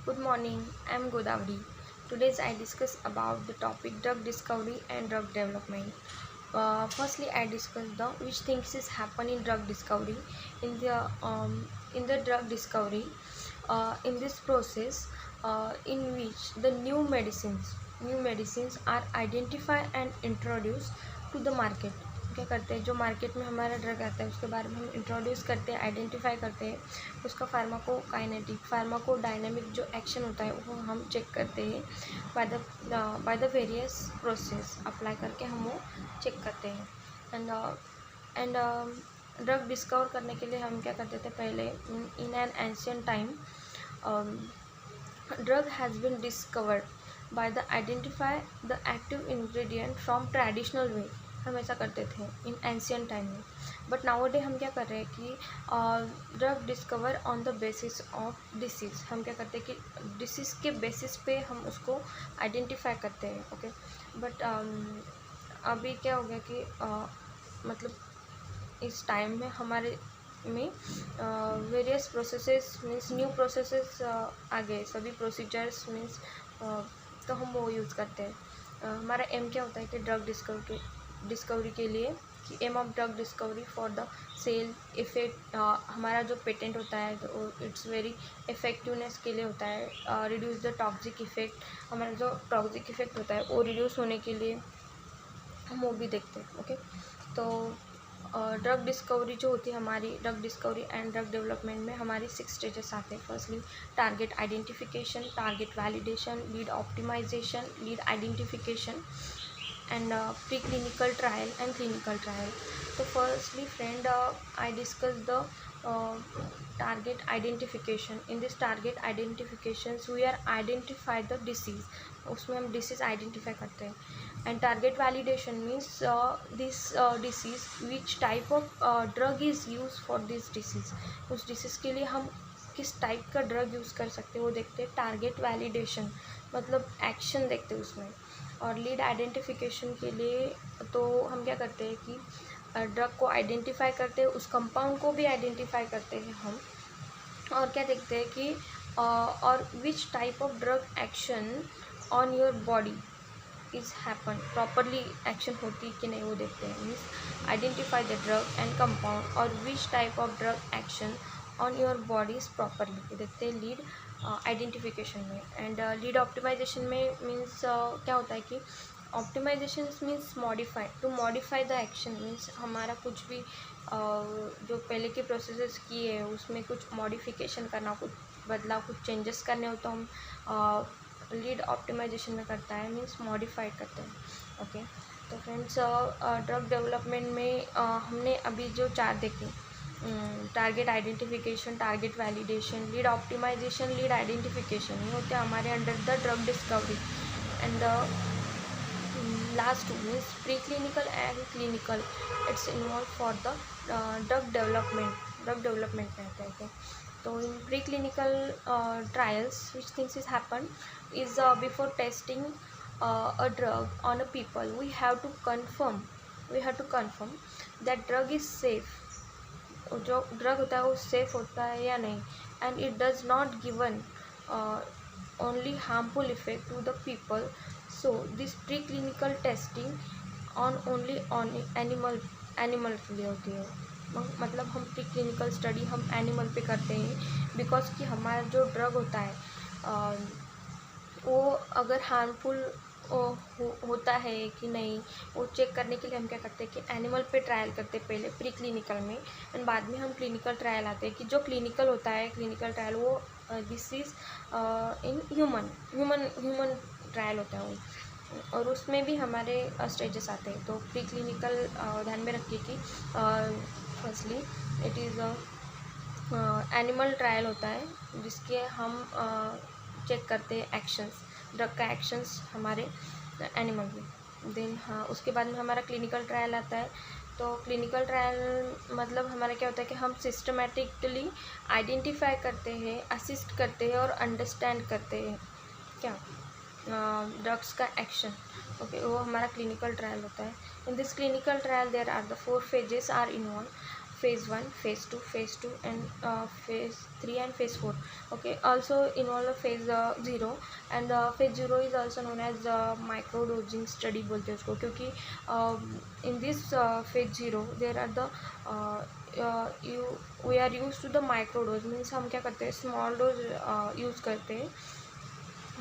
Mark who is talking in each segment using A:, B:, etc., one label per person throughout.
A: Good morning, I'm Godavari. Today I discuss about the topic drug discovery and drug development. Firstly, I discuss the which things is happen in drug discovery. In the drug discovery, in this process, in which the new medicines are identified and introduced to the market. क्या करते हैं, जो market में हमारा drug आता है उसके बारे में हम इंट्रोड्यूस करते हैं, आइडेंटिफाई करते हैं, उसका फार्माकोकाइनेटिक फार्माकोडायनेमिक जो एक्शन होता है वो हम चेक करते हैं by the various process apply करके हम वो चेक करते हैं। एंड ड्रग डिस्कवर करने के लिए हम क्या करते थे पहले, in an ancient time drug has been discovered by the identify the active ingredient from traditional way। हम ऐसा करते थे इन एंशियंट टाइम में। बट नाउअडे हम क्या कर रहे हैं कि drug discover on the basis of disease. हम क्या करते हैं कि डिसीज़ के बेसिस पे हम उसको आइडेंटिफाई करते हैं। ओके, बट अभी क्या हो गया कि मतलब इस टाइम में हमारे में various processes means new processes आ गए, सभी प्रोसीजर्स मीन्स तो हम वो यूज़ करते हैं। हमारा एम क्या होता है कि ड्रग डिस्कवरी के लिए कि aim of drug discovery for the cell effect, हमारा जो पेटेंट होता है तो इट्स वेरी इफेक्टिवनेस के लिए होता है। रिड्यूस द टॉक्सिक इफेक्ट, हमारा जो टॉक्सिक इफेक्ट होता है वो रिड्यूस होने के लिए हम वो भी देखते हैं। ओके, तो ड्रग डिस्कवरी जो होती है, हमारी drug discovery and drug development में हमारी 6 स्टेजेस आते हैं। Firstly target identification, target validation, lead optimisation, lead identification and preclinical trial and clinical trial. तो firstly friend, I discuss the target identification. In this target identification we are identify the disease, उसमें हम disease identify करते हैं। And target validation means this disease which type of drug is use for this disease, उस disease के लिए हम किस type का ड्रग यूज़ कर सकते हैं वो देखते हैं। टारगेट वैलिडेशन मतलब एक्शन देखते हैं उसमें। और लीड आइडेंटिफिकेशन के लिए तो हम क्या करते हैं कि ड्रग को आइडेंटिफाई करते हैं, उस कंपाउंड को भी आइडेंटिफाई करते हैं हम, और क्या देखते हैं कि और which type of drug action on your body is happen, properly action होती कि नहीं वो देखते हैं। Means identify the drug and compound और which type of drug action on your bodies properly देखते हैं लीड आइडेंटिफिकेशन में। एंड लीड ऑप्टिमाइजेशन में मीन्स क्या होता है कि optimisation means modify, to modify the action means हमारा कुछ भी जो पहले के प्रोसेसेस किए हैं उसमें कुछ मॉडिफिकेशन करना, कुछ बदलाव, कुछ चेंजेस करने हो तो हम लीड ऑप्टिमाइजेशन में करता है, मीन्स मॉडिफाइड करते हैं। ओके, तो फ्रेंड्स ड्रग डेवलपमेंट में हमने अभी जो 4 देखे, target identification, target validation, lead optimisation, lead identification, ये होते हैं हमारे under the drug discovery. And the last means pre clinical and clinical, it's involve for the drug development में आता है। तो in preclinical trials which things is happen is before testing a drug on a people we have to confirm that drug is safe, जो drug होता है वो safe होता है या नहीं, and it does not given only harmful effect to the people. So this pre clinical testing on only on animal के लिए होती है। मतलब हम प्री क्लिनिकल स्टडी हम एनिमल पे करते हैं, बिकॉज कि हमारा जो ड्रग होता है वो अगर हार्मफुल होता है कि नहीं वो चेक करने के लिए हम क्या करते हैं कि एनिमल पे ट्रायल करते हैं पहले प्री क्लिनिकल में, एंड बाद में हम क्लिनिकल ट्रायल आते हैं कि जो क्लिनिकल होता है क्लिनिकल ट्रायल वो this is in human trial होता है वो, और उसमें भी हमारे स्टेजेस आते हैं। तो प्री क्लिनिकल ध्यान में रखिए कि firstly it is animal trial होता है जिसके हम चेक करते हैं एक्शंस, ड्रग का एक्शंस हमारे एनिमल में। देन हाँ, उसके बाद में हमारा क्लिनिकल ट्रायल आता है। तो क्लिनिकल ट्रायल मतलब हमारा क्या होता है कि हम सिस्टमेटिकली आइडेंटिफाई करते हैं, असिस्ट करते हैं और अंडरस्टैंड करते हैं क्या ड्रग्स का एक्शन। ओके, वो हमारा क्लिनिकल ट्रायल होता है। In this clinical trial there are the 4 phases are involve. phase 1, phase 2, phase 2 and phase 3 and phase 4. Okay, also involve phase 0, and phase 0 is also known as micro dosing study बोलते हैं उसको, क्योंकि in this phase 0 there are the we are used to the micro dose, means हम क्या करते हैं, small dose use करते हैं,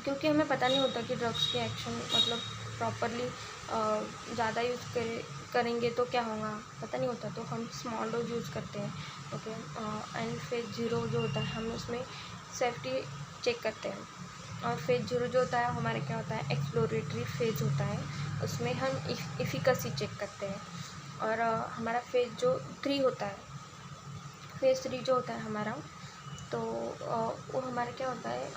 A: क्योंकि हमें पता नहीं होता कि ड्रग्स की एक्शन मतलब प्रॉपरली ज़्यादा यूज़ करेंगे तो क्या होगा, पता नहीं होता, तो हम स्मॉल डोज यूज़ करते हैं. ओके, एंड फेज 0 जो होता है हम उसमें सेफ्टी चेक करते हैं. और फेज 0 जो होता है हमारे क्या होता है, एक्सप्लोरेटरी फेज होता है, उसमें हम इफिकसी चेक करते हैं. और हमारा फेज जो 3 होता है, फेज 3 जो होता है हमारा, तो वो हमारा क्या होता है,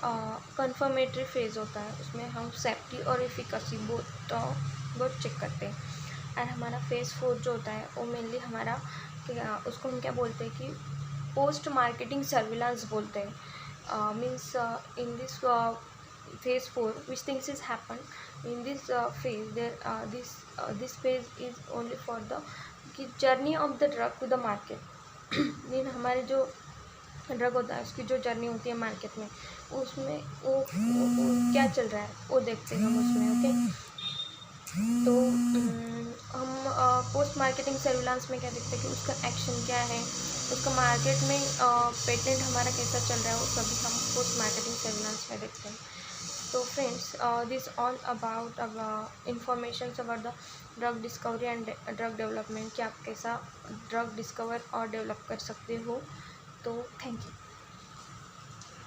A: कन्फर्मेटरी फेज़ होता है, उसमें हम सेफ्टी और एफिकेसी बहुत चेक करते हैं. और हमारा फेज़ 4 जो होता है वो मेनली हमारा उसको हम क्या बोलते हैं कि पोस्ट मार्केटिंग सर्विलांस बोलते हैं. Means in this phase 4 which things is happen in this phase, there this phase is only for the journey of the drug to the market. Mean हमारे जो ड्रग होता है उसकी जो जर्नी होती है मार्केट में, उसमें वो क्या चल रहा है वो देखते हैं हम उसमें. ओके, तो हम पोस्ट मार्केटिंग सर्विलांस में क्या देखते हैं कि उसका एक्शन क्या है, उसका मार्केट में पेटेंट हमारा कैसा चल रहा है, वो सभी हम पोस्ट मार्केटिंग सर्विलांस में देखते हैं. तो friends, this all about information about the drug discovery and drug development, कि आप कैसा ड्रग डिस्कवर और डेवलप कर सकते हो. तो थैंक यू.